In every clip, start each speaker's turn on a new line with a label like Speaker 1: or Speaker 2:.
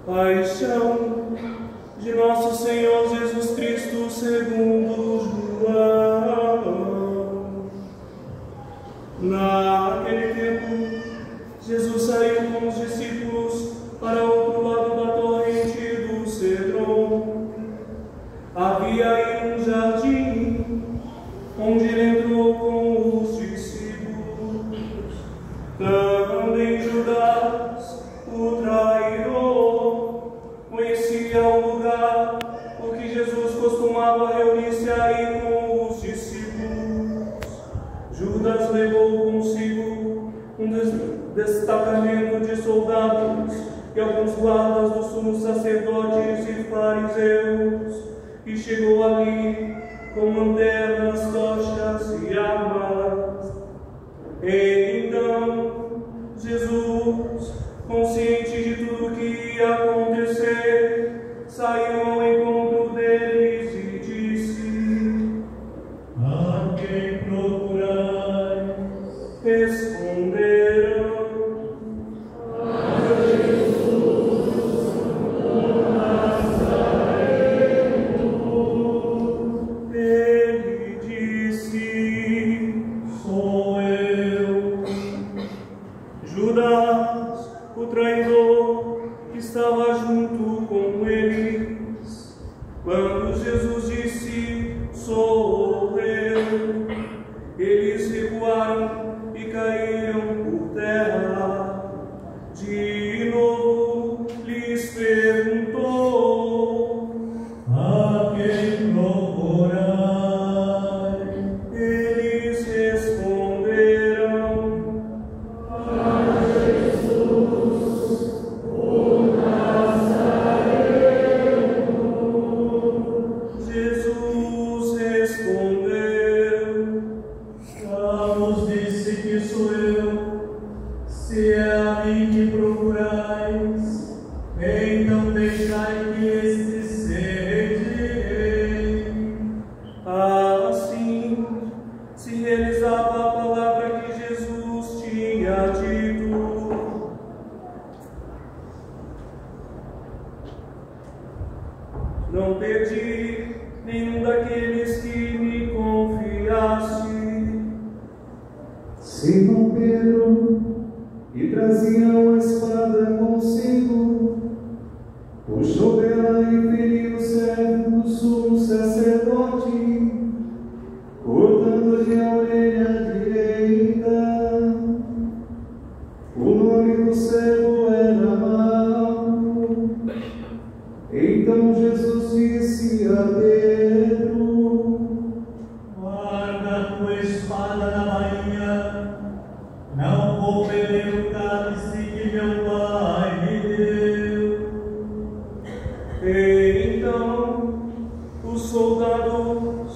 Speaker 1: Paixão de nosso Senhor Jesus Cristo segundo João. Naquele tempo, Jesus saiu com os discípulos para outro lado da torrente do Cedron. Havia aí um jardim, onde ele entrou com os discípulos. Também Judas, o traidor, conhecia o lugar, porque Jesus costumava reunir-se aí com os discípulos. Judas levou consigo um destacamento de soldados e alguns guardas dos sumos sacerdotes e fariseus, e chegou ali com lanternas, tochas e armas. Então, Jesus, consciente de tudo o que ia acontecer, saiu ao encontro deles e disse:
Speaker 2: A quem procurais?
Speaker 1: Responderam:
Speaker 2: A Jesus, o Nazareno.
Speaker 1: Ele disse:
Speaker 2: Sou eu.
Speaker 1: Judas, o traidor, estava junto com eles. Quando Jesus disse: Sou eu, eles recuaram e caíram por terra. De novo lhes perguntou:
Speaker 2: A quem procurais?
Speaker 1: Eles responderam:
Speaker 2: A Jesus, o Nazareno.
Speaker 1: Jesus respondeu:
Speaker 2: Já vos disse que sou eu. Se é a mim que procurais, então deixai que este se retire.
Speaker 1: Assim se realizava a palavra que Jesus tinha dito: Não perdi nenhum daqueles que me confiaste.
Speaker 3: Simão Pedro, que trazia uma espada consigo, puxou dela e feriu o servo do sumo sacerdote, cortando-lhe a orelha direita. O nome do servo era Malco. Então Jesus disse a Pedro:
Speaker 2: Guarda tua espada na bainha, não vou beber o cálice que meu Pai me deu.
Speaker 1: Então os soldados,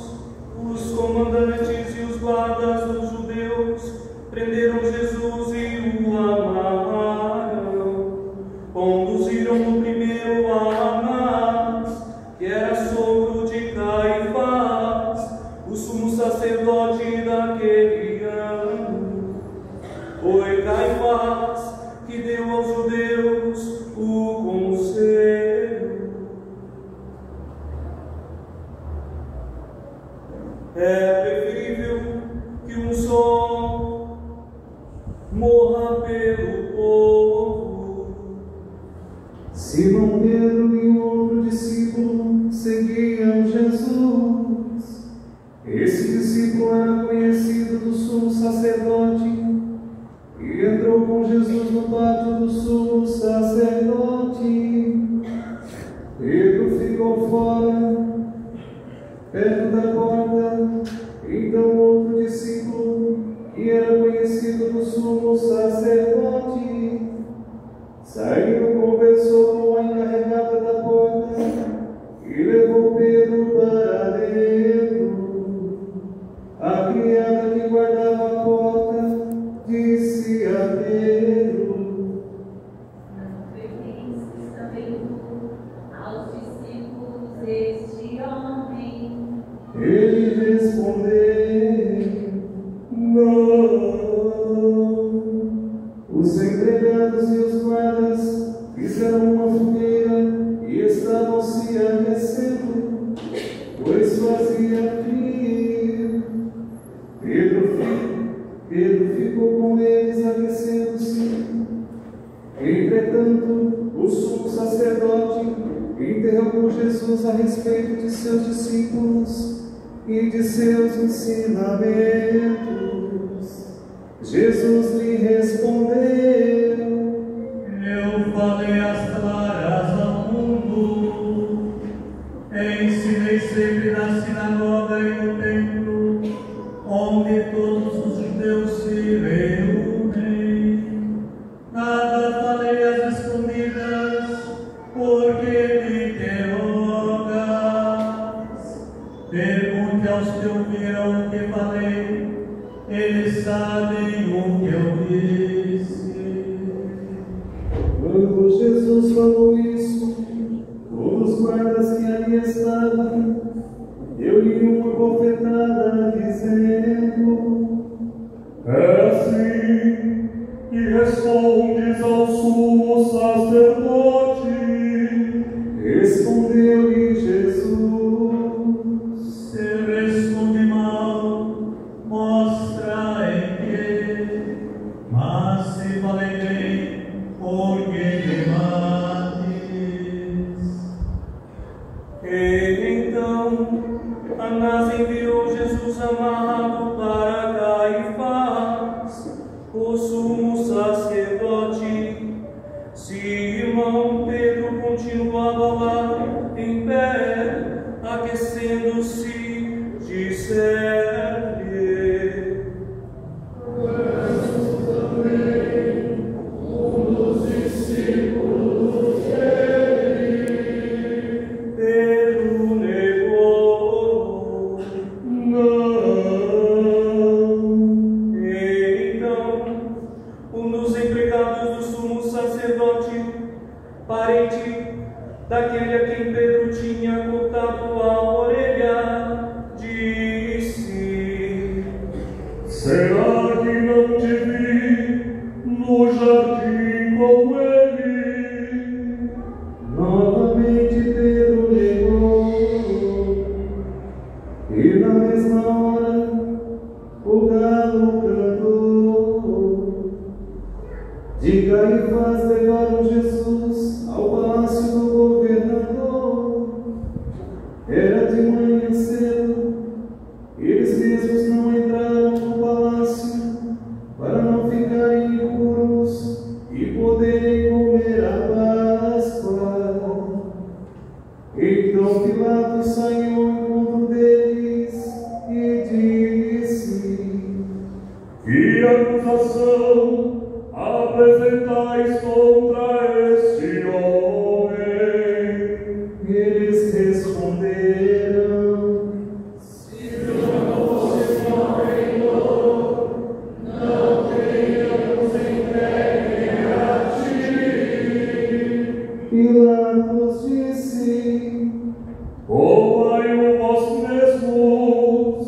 Speaker 1: os comandantes e os guardas dos judeus prenderam Jesus e o amarraram. Conduziram-no primeiro a Anás, que era sogro de Caifás, o sumo sacerdote daquele ano. Foi Caifás que deu aos judeus o conselho. É preferível que um só morra pelo povo.
Speaker 3: Simão Pedro e o outro discípulo seguiam Jesus. Esse discípulo era conhecido do sumo sacerdote e entrou com Jesus no pátio do sumo sacerdote. Pedro ficou fora, perto da porta. Então outro discípulo, que era conhecido do sumo sacerdote, saiu, conversou com a encarregada da porta e levou Pedro para dentro. A criada que guardava a porta disse a Pedro:
Speaker 4: Não pertences também tu aos discípulos deste homem?
Speaker 3: Ele respondeu: Não. Os empregados e os guardas fizeram uma fogueira Entretanto, o sumo sacerdote interrogou Jesus a respeito de seus discípulos e de seus ensinamentos. Jesus lhe respondeu:
Speaker 2: Eu falei as claras ao mundo, ensinei sempre na sinagoga e no templo, onde todos os judeus se reúnem. Nada falei às escondidas, porque me interrogas. Pergunte aos que ouviram o que falei, eles sabem o que eu disse.
Speaker 3: Quando Jesus falou isso, um dos guardas que ali estavam deu-lhe uma bofetada, dizendo:
Speaker 1: É assim que respondes ao sumo sacerdote.
Speaker 3: Respondeu-lhe Jesus:
Speaker 2: Se responde mal, mostra em que, mas se falei bem, por que me mates?
Speaker 1: E então Anás enviou Jesus amarrado para Caifás, o sumo sacerdote. Simão Pedro continuava lá em pé, aquecendo-se, disse-lhe: Pedro negou. E então um dos empregados do sumo sacerdote, parente daquele a quem Pedro tinha cortado a orelha, disse: Será que não te vi no jardim com ele?
Speaker 3: Novamente Pedro negou, e na mesma hora o galo cantou. De Caifás levaram Jesus ao palácio do governador. Era de manhã cedo, eles mesmos não entraram no palácio para não ficarem impuros e poderem comer a Páscoa. Então Pilatos saiu ao encontro deles e disse:
Speaker 1: Que acusação apresentais contra este homem?
Speaker 3: Eles responderam: Pilatos disse:
Speaker 1: Tomai-o vós mesmos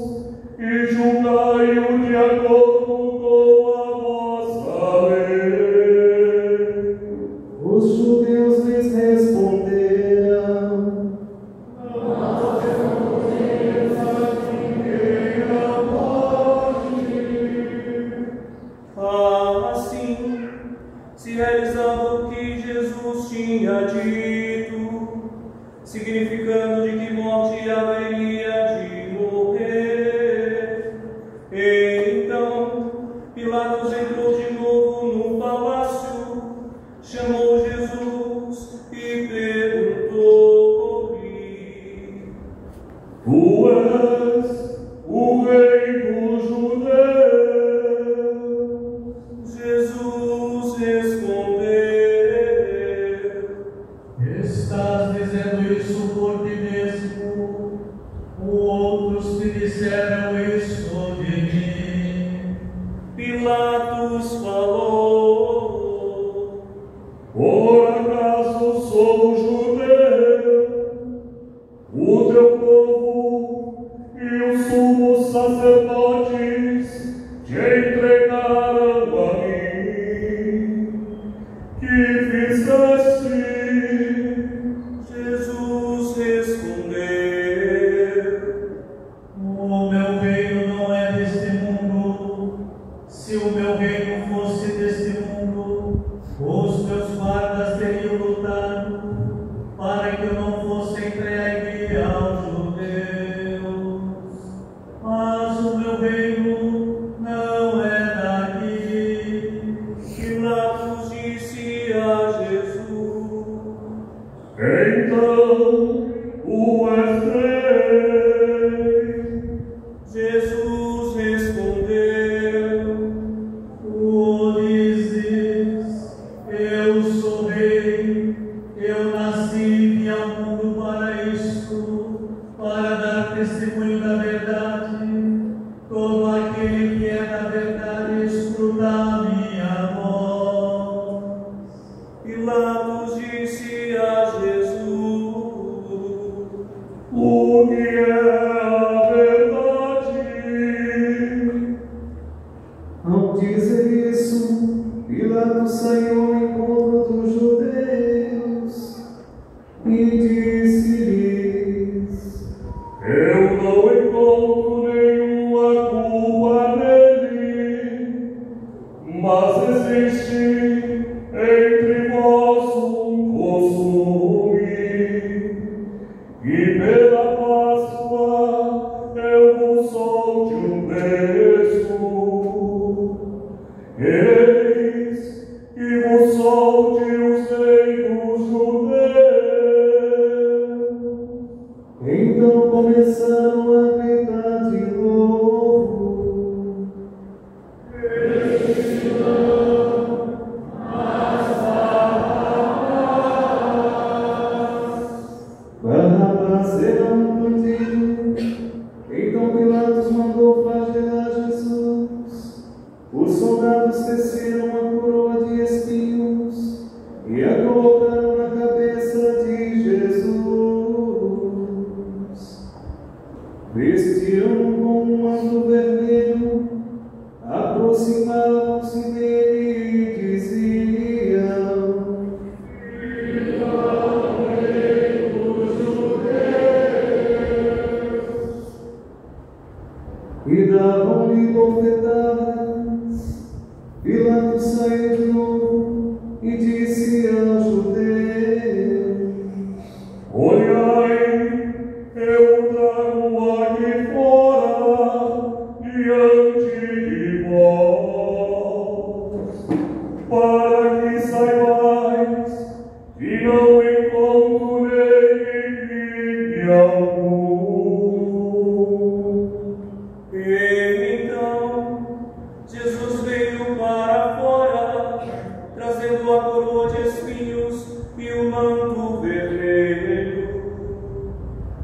Speaker 1: e julgai-o de acordo com a vossa lei.
Speaker 3: Os judeus lhes responderam:
Speaker 1: Assim se realizava o que Jesus tinha dito, significando de que morte haveria de morrer. E então Pilatos entrou de novo no palácio, chamou Jesus e perguntou-lhe: Tu és o rei dos judeus? Jesus respondeu:
Speaker 2: Estás dizendo isso por ti mesmo, outros te disseram isso de mim.
Speaker 1: Pilatos falou: Por acaso sou judeu? O teu povo e os sumos sacerdotes te entregaram a mim. Que fizeste? Jesus respondeu:
Speaker 2: O meu reino não é deste mundo. Se o meu reino fosse deste mundo, os meus guardas
Speaker 5: Então o estrei.
Speaker 1: Jesus respondeu:
Speaker 2: Tu dizes, eu sou rei, eu nasci e vim ao mundo para isto, para dar testemunho da verdade. Todo aquele que é da verdade escuta a minha voz.
Speaker 1: Pilatos disse a Jesus:
Speaker 5: O que é a verdade?
Speaker 3: Ao dizer isso, Pilatos saiu ao encontro dos judeus e disse-lhes:
Speaker 5: Eu não encontro nenhuma culpa nele, mas existe entre vós um costume, e pela Páscoa eu vos solte um preço. Eis que vos solte os reis dos judeus.
Speaker 3: Então começaram a gritar de novo: Barrabás era um bandido. Então Pilatos mandou flagelar Jesus. Os soldados teceram uma coroa de espinhos e a colocaram na cabeça de Jesus. Vestiram com um manto vermelho, aproximavam-se dele e diziam: e davam-lhe bofetadas. Pilatos saiu de novo e disse aos judeus:
Speaker 5: Olhai, eu trago aqui fora, diante de vós, para que saibais que não encontro nele crime algum.
Speaker 1: Então Jesus veio para fora, trazendo a coroa de espinhos e o manto vermelho.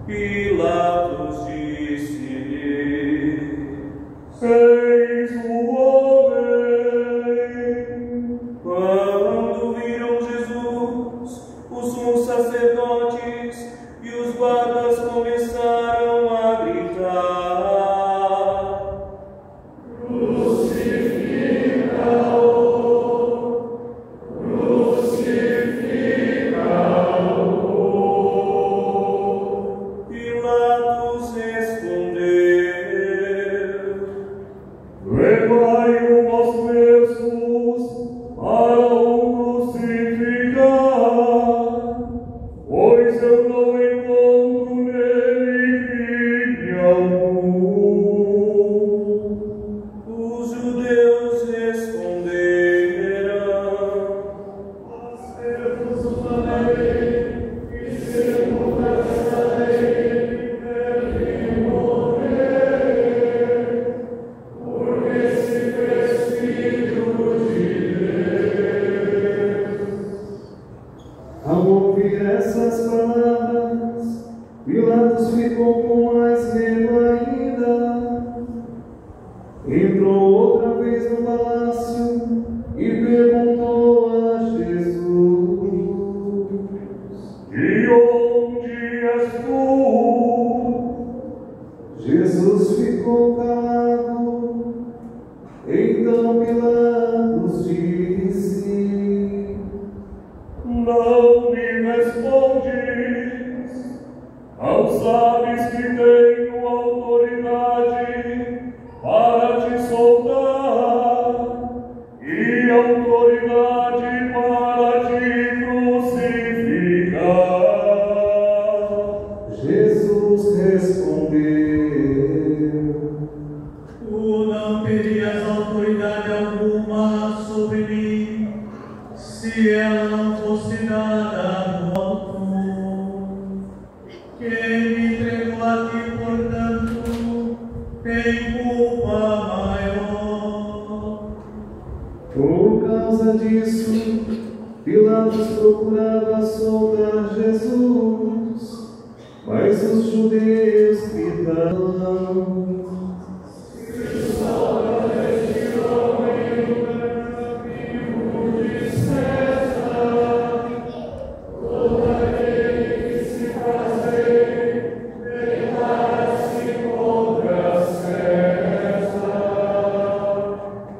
Speaker 1: Pilatos disse-lhe:
Speaker 5: Eis o homem.
Speaker 1: Quando viram Jesus, os sumos sacerdotes e os guardas começaram a gritar: Pilatos respondeu:
Speaker 5: Levai-o vós mesmos para o crucificar, pois eu não encontro nele crime algum.
Speaker 1: Os judeus responderam:
Speaker 2: Nós temos uma lei, e segundo essa lei deve morrer, porque se fez filho de Deus.
Speaker 3: Ao ouvir essas palavras, Pilatos ficou com mais medo ainda. Entrou outra vez no palácio e perguntou a Jesus:
Speaker 5: De onde és tu?
Speaker 3: Jesus ficou calado. Então Pilatos disse:
Speaker 5: Não me respondes? Não sabes que tenho autoridade para te soltar e autoridade para te crucificar?
Speaker 3: Jesus respondeu:
Speaker 2: Tu não terias autoridade alguma sobre mim, se ela não fosse dada do alto.
Speaker 3: soltar Jesus, mas os judeus gritaram: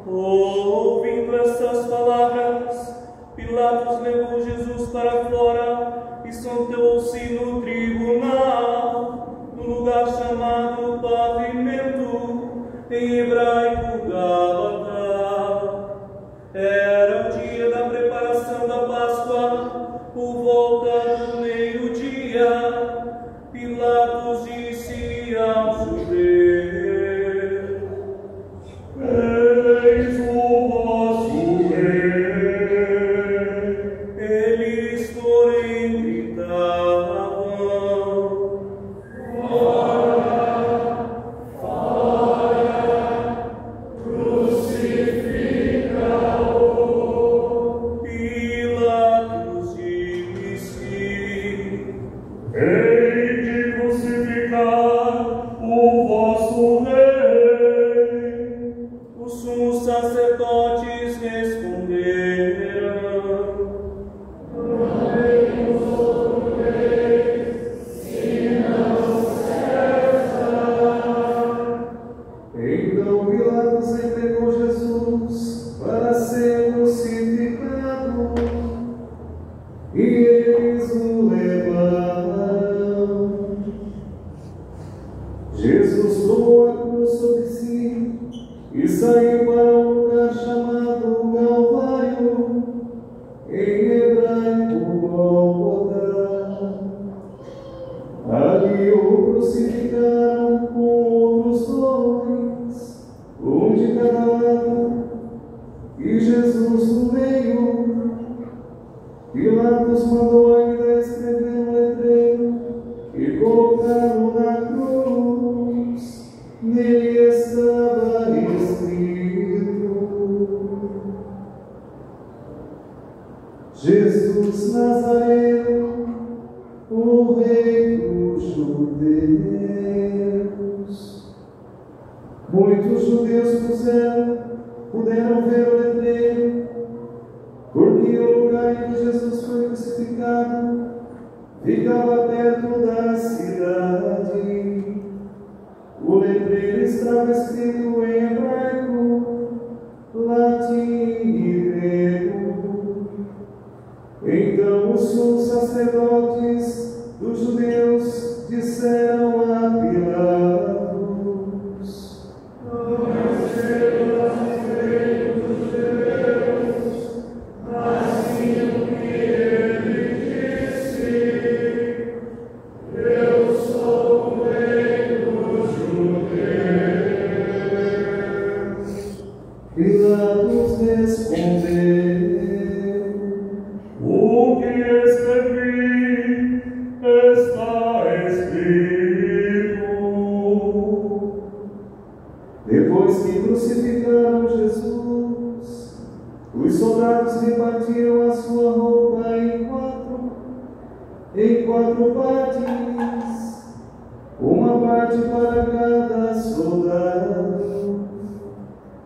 Speaker 1: Ouvindo estas palavras, Pilatos levou Jesus para fora e sentou-se no tribunal, no lugar chamado Pavimento, em hebraico Gábata. Era o dia da preparação da Páscoa, por volta do meio-dia. Pilatos disse aos judeus:
Speaker 5: Eis o vosso rei.
Speaker 1: Eles, porém, gritavam: Pilatos disse:
Speaker 5: Hei de crucificar o vosso rei.
Speaker 1: Os sumos sacerdotes responderam:
Speaker 3: Então Pilatos entregou Jesus para ser crucificado, e eles o levaram. Jesus tomou a cruz sobre si e saiu para um lugar chamado Calvário, em hebraico Gólgota. Ali o crucificaram com outros dois, um de cada lado, e Jesus no meio. Pilatos mandou ainda escrever um letreiro e colocá-lo na cruz. Nele estava escrito: Jesus Nazareno, o Rei dos Judeus. Muitos judeus puderam ver o letreiro, porque o lugar em que Jesus foi crucificado ficava perto da cidade. O letreiro estava escrito em hebraico, latim e grego. Então os sumos sacerdotes dos judeus disseram a Pilatos: Pilatos respondeu:
Speaker 5: O que escrevi está escrito.
Speaker 3: Depois que crucificaram Jesus, os soldados repartiram a sua roupa em quatro partes, uma parte para cada soldado.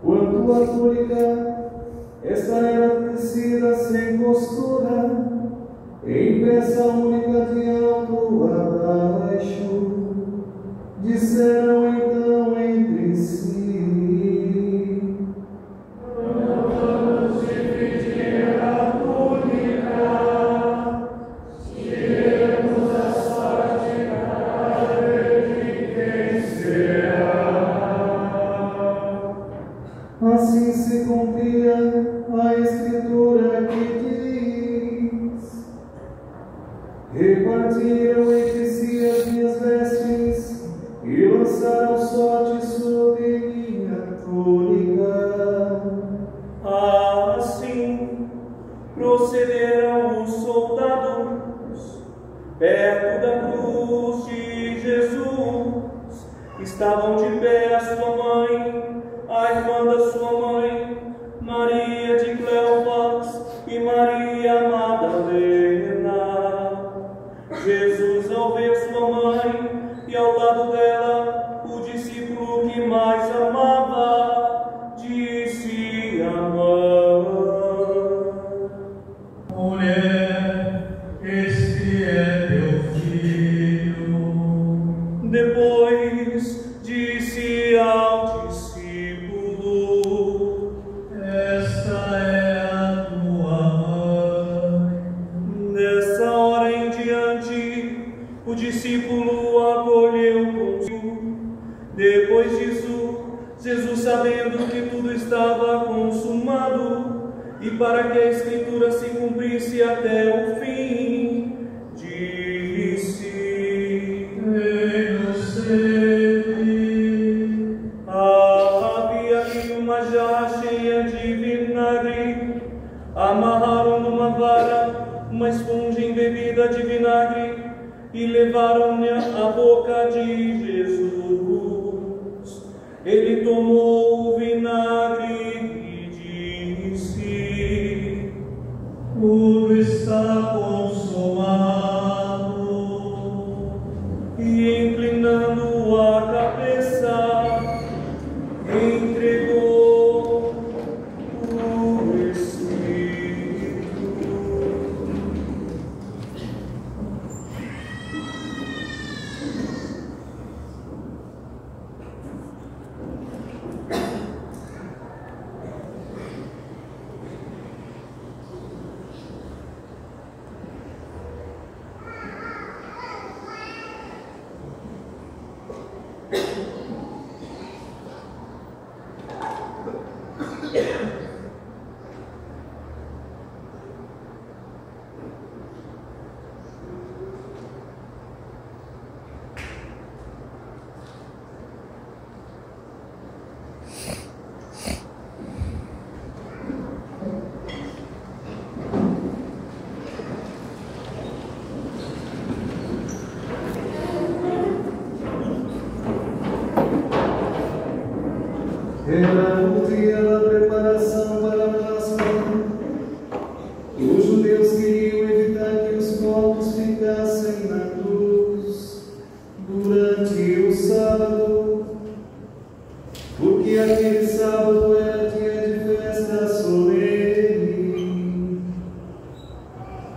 Speaker 3: Quanto à túnica, esta era tecida sem costura, em peça única de alto a baixo. Disseram então entre si: assim se cumpria a escritura que diz: repartiram entre si as minhas vestes e lançaram sorte sobre minha túnica.
Speaker 1: Assim procederam os soldados perto da cruz de Jesus. Estavam de pé a sua mãe, a irmã da sua mãe, Maria de Cleofas e Maria Madalena. o discípulo acolheu consigo. Depois disso, Jesus, sabendo que tudo estava consumado, e para que a Escritura se cumprisse até o fim, disse:
Speaker 2: Tenho sede.
Speaker 1: Havia ali uma jarra cheia de vinagre. Amarraram numa vara uma esponja embebida de vinagre e levaram-na à boca de Jesus. Ele tomou o vinagre e disse:
Speaker 2: Tudo está consumado.
Speaker 1: E inclinando a cabeça, entregou o Espírito.
Speaker 3: Era o dia da preparação para a Páscoa. Os judeus queriam evitar que os corpos ficassem na cruz durante o sábado, porque aquele sábado era dia de festa solene.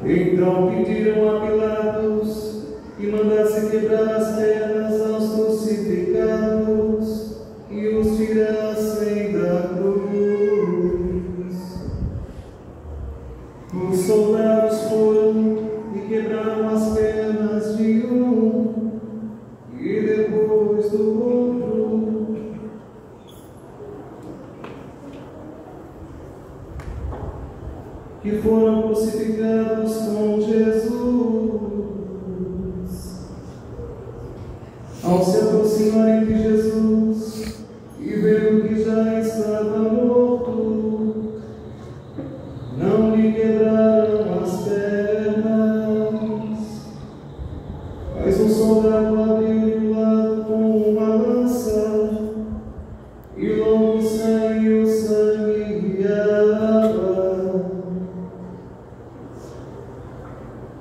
Speaker 3: Então pediram a Pilatos que mandasse quebrar as pernas aos crucificados e os tirassem da cruz. Os soldados foram e quebraram as pernas de um e depois do outro. Que foram crucificados com Jesus. Ao se aproximarem de Jesus e vendo que já estava morto, não lhe quebraram as pernas, mas um soldado abriu-lhe o lado com uma lança, e logo saiu sangue e água.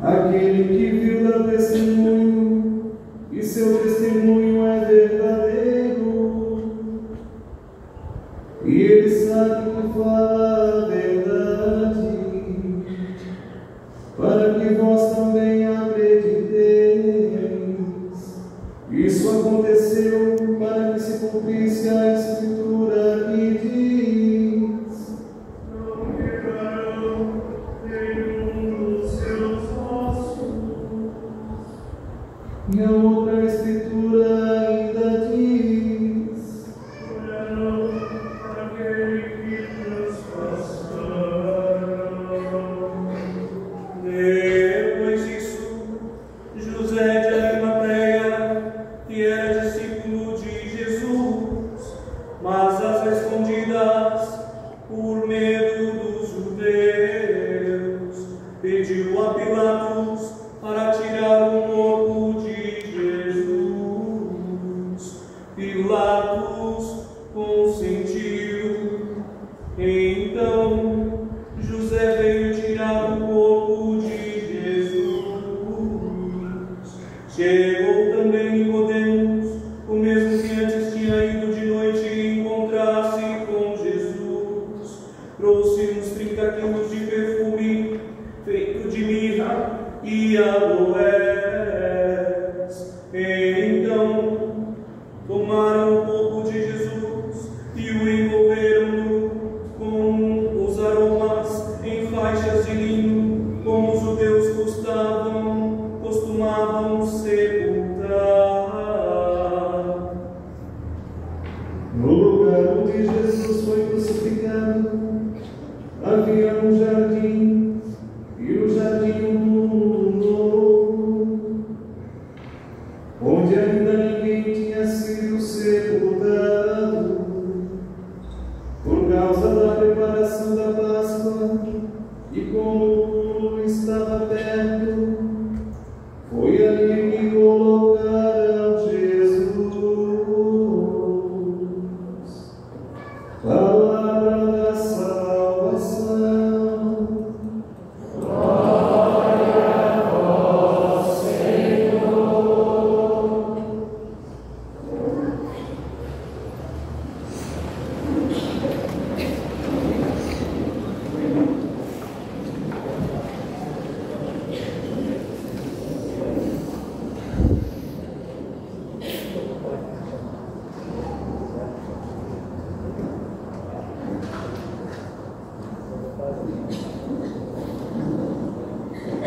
Speaker 3: Aquele que viu dá testemunho, e seu testemunho é verdadeiro, e ele sabe que fala a verdade, para que vós também acrediteis. Isso aconteceu para que se cumprisse a Escritura que diz:
Speaker 5: Não quebrarão nenhum dos seus ossos.
Speaker 3: E a outra Escritura ainda diz:
Speaker 5: Olharão para aquele que transpassaram.
Speaker 1: Depois disso, José de Arimateia, que era discípulo de Jesus, mas às escondidas, por medo dos judeus, pediu a Pilatos para tirar o corpo de Jesus. Pilatos consentiu. Então José veio tirar o corpo de Jesus. Chegou também Nicodemos, o mesmo que antes tinha ido de noite encontrar-se com Jesus. Trouxe uns 30 quilos de perfume feito de mirra e aloé.